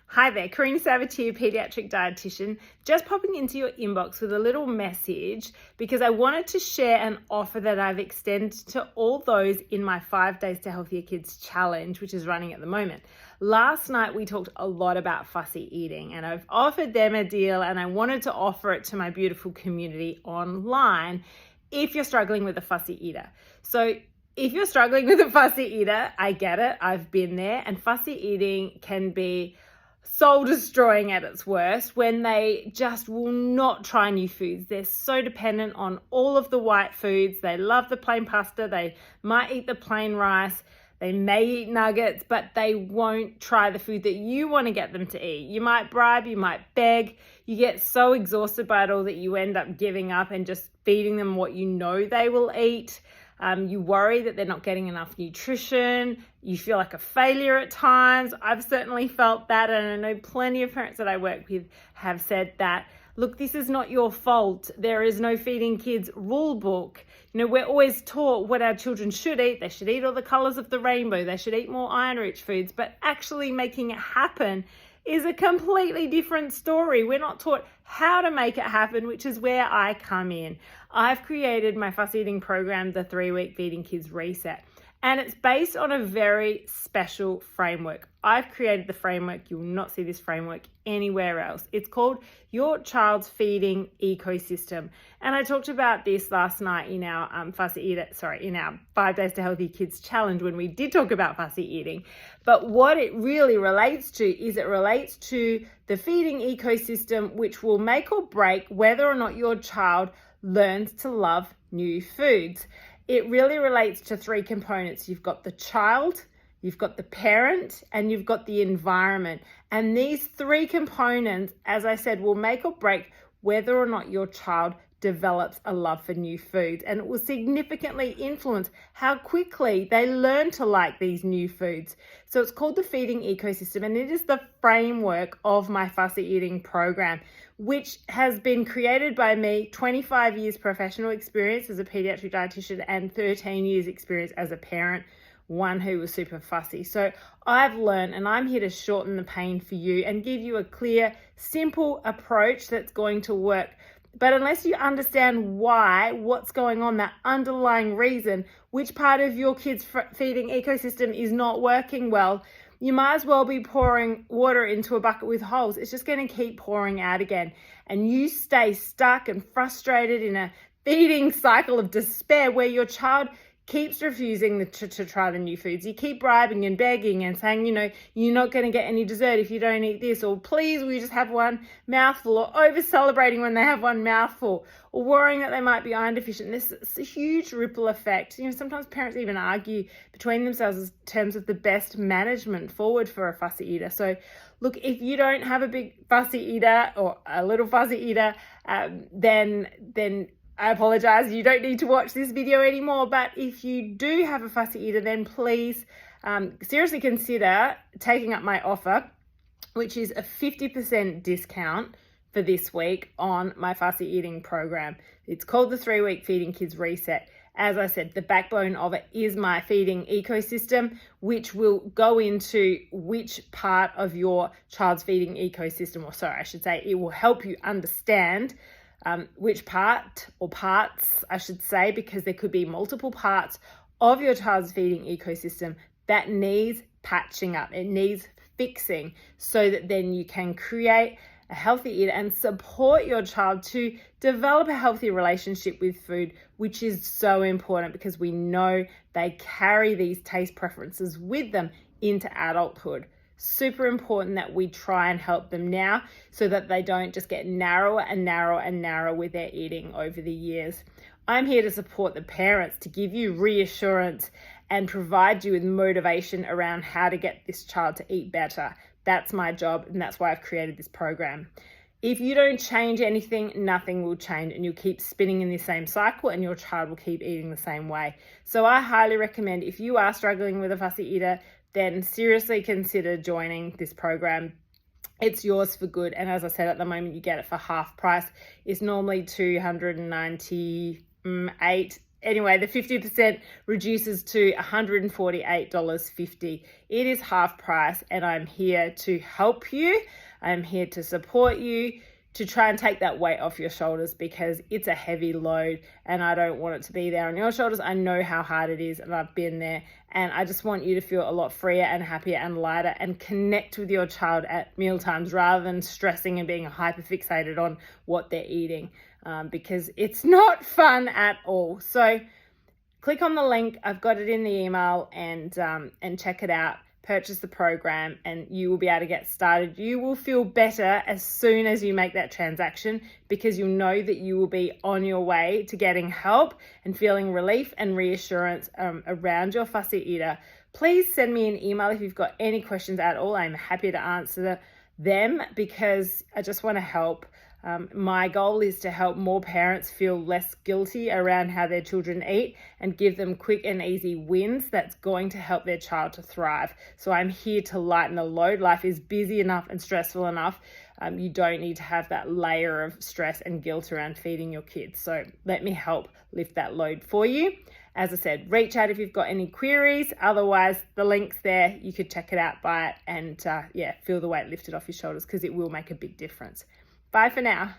Hi there, Karina Sabatier, pediatric dietitian, just popping into your inbox with a little message because I wanted to share an offer that I've extended to all those in my 5 Days to Healthier Kids challenge, which is running at the moment. Last night we talked a lot about fussy eating and I've offered them a deal and I wanted to offer it to my beautiful community online if you're struggling with a fussy eater. So if you're struggling with a fussy eater, I get it, I've been there, and fussy eating can be soul destroying at its worst when they just will not try new foods. They're so dependent on all of the white foods. They love the plain pasta. They might eat the plain rice. They may eat nuggets, but they won't try the food that you want to get them to eat. You might bribe, you might beg. You get so exhausted by it all that you end up giving up and just feeding them what you know they will eat. You worry that they're not getting enough nutrition. You feel like a failure at times. I've certainly felt that, and I know plenty of parents that I work with have said that, look, this is not your fault. There is no feeding kids rule book. We're always taught what our children should eat. They should eat all the colors of the rainbow. They should eat more iron-rich foods, but actually making it happen is a completely different story. We're not taught how to make it happen, which is where I come in. I've created my fuss eating program, the 3-week Feeding Kids Reset, and it's based on a very special framework. I've created the framework. You will not see this framework anywhere else. It's called Your Child's Feeding Ecosystem. And I talked about this last night in our in our 5 Days to Healthy Kids challenge when we did talk about fussy eating. But what it really relates to is it relates to the feeding ecosystem, which will make or break whether or not your child learns to love new foods. It really relates to 3 components. You've got the child, you've got the parent, and you've got the environment. And these 3 components, as I said, will make or break whether or not your child develops a love for new foods. And it will significantly influence how quickly they learn to like these new foods. So it's called the feeding ecosystem, and it is the framework of my fussy eating program, which has been created by me, 25 years professional experience as a pediatric dietitian and 13 years experience as a parent, one who was super fussy. So I've learned, and I'm here to shorten the pain for you and give you a clear, simple approach that's going to work. But unless you understand what's going on, that underlying reason, which part of your kid's feeding ecosystem is not working well, you might as well be pouring water into a bucket with holes. It's just going to keep pouring out again. And you stay stuck and frustrated in a feeding cycle of despair where your child keeps refusing to try the new foods. You keep bribing and begging and saying, you're not going to get any dessert if you don't eat this, or please, will you just have one mouthful, or over celebrating when they have one mouthful, or worrying that they might be iron deficient. It's a huge ripple effect. Sometimes parents even argue between themselves in terms of the best management forward for a fussy eater. So look, if you don't have a big fussy eater or a little fussy eater, then I apologize, you don't need to watch this video anymore. But if you do have a fussy eater, then please seriously consider taking up my offer, which is a 50% discount for this week on my fussy eating program. It's called the 3-week Feeding Kids Reset. As I said, the backbone of it is my feeding ecosystem, which will go into which part of your child's feeding ecosystem, it will help you understand which part or parts, I should say, because there could be multiple parts of your child's feeding ecosystem that needs patching up. It needs fixing so that then you can create a healthy eater and support your child to develop a healthy relationship with food, which is so important because we know they carry these taste preferences with them into adulthood. Super important that we try and help them now so that they don't just get narrower and narrower and narrower with their eating over the years. I'm here to support the parents, to give you reassurance and provide you with motivation around how to get this child to eat better. That's my job, and that's why I've created this program. If you don't change anything, nothing will change, and you'll keep spinning in the same cycle and your child will keep eating the same way. So I highly recommend, if you are struggling with a fussy eater, then seriously consider joining this program. It's yours for good. And as I said, at the moment, you get it for half price. It's normally $298 anyway, the 50% reduces to $148.50. It is half price, and I'm here to help you. I'm here to support you, to try and take that weight off your shoulders, because it's a heavy load and I don't want it to be there on your shoulders. I know how hard it is and I've been there, and I just want you to feel a lot freer and happier and lighter and connect with your child at mealtimes rather than stressing and being hyper fixated on what they're eating, because it's not fun at all. So click on the link, I've got it in the email, and check it out. Purchase the program and you will be able to get started. You will feel better as soon as you make that transaction, because you'll know that you will be on your way to getting help and feeling relief and reassurance around your fussy eater. Please send me an email if you've got any questions at all. I'm happy to answer them, because I just want to help. My goal is to help more parents feel less guilty around how their children eat and give them quick and easy wins that's going to help their child to thrive. So I'm here to lighten the load. Life is busy enough and stressful enough. You don't need to have that layer of stress and guilt around feeding your kids. So let me help lift that load for you. As I said, reach out if you've got any queries. Otherwise, the link's there. You could check it out, buy it, and feel the weight lifted off your shoulders, because it will make a big difference. Bye for now.